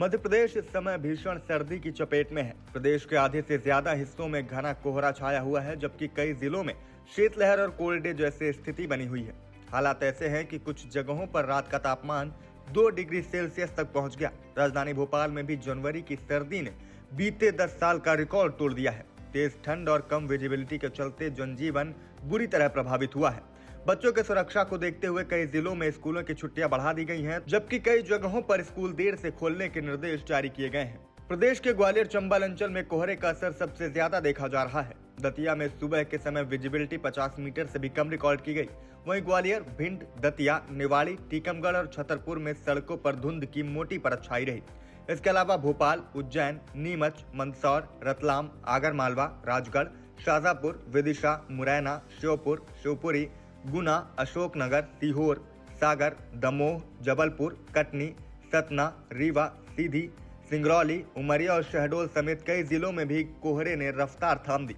मध्य प्रदेश इस समय भीषण सर्दी की चपेट में है। प्रदेश के आधे से ज्यादा हिस्सों में घना कोहरा छाया हुआ है, जबकि कई जिलों में शीतलहर और कोल्ड डे जैसी स्थिति बनी हुई है। हालात ऐसे हैं कि कुछ जगहों पर रात का तापमान 2 डिग्री सेल्सियस तक पहुंच गया। राजधानी भोपाल में भी जनवरी की सर्दी ने बीते 10 साल का रिकॉर्ड तोड़ दिया है। तेज ठंड और कम विजिबिलिटी के चलते जनजीवन बुरी तरह प्रभावित हुआ है। बच्चों की सुरक्षा को देखते हुए कई जिलों में स्कूलों की छुट्टियां बढ़ा दी गई हैं, जबकि कई जगहों पर स्कूल देर से खोलने के निर्देश जारी किए गए हैं। प्रदेश के ग्वालियर चंबल अंचल में कोहरे का असर सबसे ज्यादा देखा जा रहा है। दतिया में सुबह के समय विजिबिलिटी 50 मीटर से भी कम रिकॉर्ड की गई। वहीं ग्वालियर, भिंड, दतिया, निवाड़ी, टीकमगढ़ और छतरपुर में सड़कों पर धुंध की मोटी परत छाई रही। इसके अलावा भोपाल, उज्जैन, नीमच, मंदसौर, रतलाम, आगरमालवा, राजगढ़, शाजापुर, विदिशा, मुरैना, श्योपुर, शिवपुरी, गुना, अशोकनगर, सीहोर, सागर, दमोह, जबलपुर, कटनी, सतना, रीवा, सीधी, सिंगरौली, उमरिया और शहडोल समेत कई जिलों में भी कोहरे ने रफ्तार थाम दी।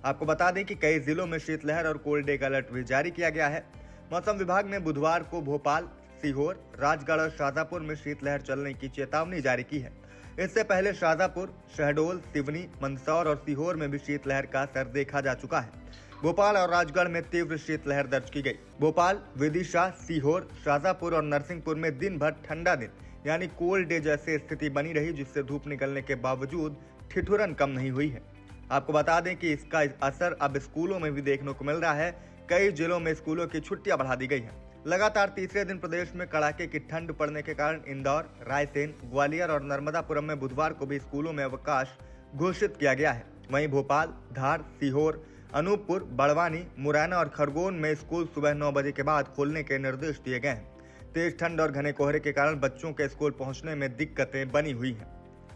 आपको बता दें कि कई जिलों में शीतलहर और कोल्ड डे का अलर्ट भी जारी किया गया है। मौसम विभाग ने बुधवार को भोपाल, सीहोर, राजगढ़ और शाजापुर में शीतलहर चलने की चेतावनी जारी की है। इससे पहले शाजापुर, शहडोल, सिवनी, मंदसौर और सीहोर में भी शीतलहर का असर देखा जा चुका है। भोपाल और राजगढ़ में तीव्र शीतलहर दर्ज की गई। भोपाल, विदिशा, सीहोर, शाजापुर और नरसिंहपुर में दिन भर ठंडा दिन यानी कोल्ड डे जैसी स्थिति बनी रही, जिससे धूप निकलने के बावजूद ठिठुरन कम नहीं हुई है। आपको बता दें कि इसका असर अब स्कूलों में भी देखने को मिल रहा है। कई जिलों में स्कूलों की छुट्टियां बढ़ा दी गई हैं। लगातार तीसरे दिन प्रदेश में कड़ाके की ठंड पड़ने के कारण इंदौर, रायसेन, ग्वालियर और नर्मदापुरम में बुधवार को भी स्कूलों में अवकाश घोषित किया गया है। वहीं भोपाल, धार, सीहोर, अनूपपुर, बड़वानी, मुरैना और खरगोन में स्कूल सुबह 9 बजे के बाद खोलने के निर्देश दिए गए हैं। तेज ठंड और घने कोहरे के कारण बच्चों के स्कूल पहुंचने में दिक्कतें बनी हुई हैं।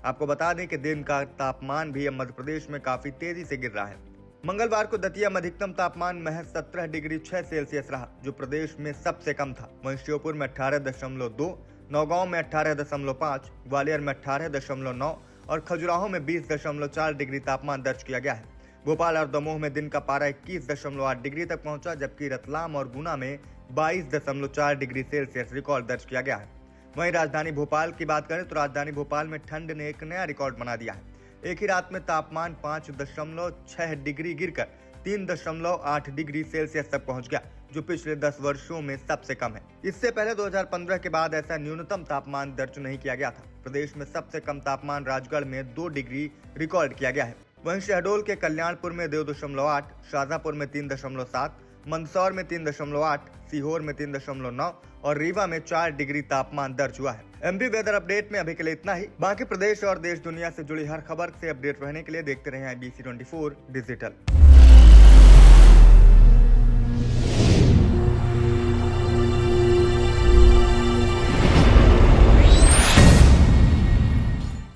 आपको बता दें कि दिन का तापमान भी अब मध्य प्रदेश में काफी तेजी से गिर रहा है। मंगलवार को दतिया में अधिकतम तापमान महज 17 डिग्री 6 सेल्सियस रहा, जो प्रदेश में सबसे कम था। वहीं श्योपुर में 18.2, नौगांव में 18.5, ग्वालियर में 18.9 और खजुराहो में 20.4 डिग्री तापमान दर्ज किया गया है। भोपाल और दमोह में दिन का पारा 21.8 डिग्री तक पहुंचा, जबकि रतलाम और गुना में 22.4 डिग्री सेल्सियस रिकॉर्ड दर्ज किया गया है। वहीं राजधानी भोपाल की बात करें तो राजधानी भोपाल में ठंड ने एक नया रिकॉर्ड बना दिया है। एक ही रात में तापमान 5.6 डिग्री गिरकर 3.8 डिग्री सेल्सियस तक पहुंच गया, जो पिछले 10 वर्षों में सबसे कम है। इससे पहले 2015 के बाद ऐसा न्यूनतम तापमान दर्ज नहीं किया गया था। प्रदेश में सबसे कम तापमान राजगढ़ में 2 डिग्री रिकॉर्ड किया गया है। वहीं शहडोल के कल्याणपुर में 2.8, शाजापुर में 3.7, मंदसौर में 3.8, सीहोर में 3.9 और रीवा में 4 डिग्री तापमान दर्ज हुआ है। एमपी वेदर अपडेट में अभी के लिए इतना ही। बाकी प्रदेश और देश दुनिया से जुड़ी हर खबर से अपडेट रहने के लिए देखते रहें IBC 24 डिजिटल।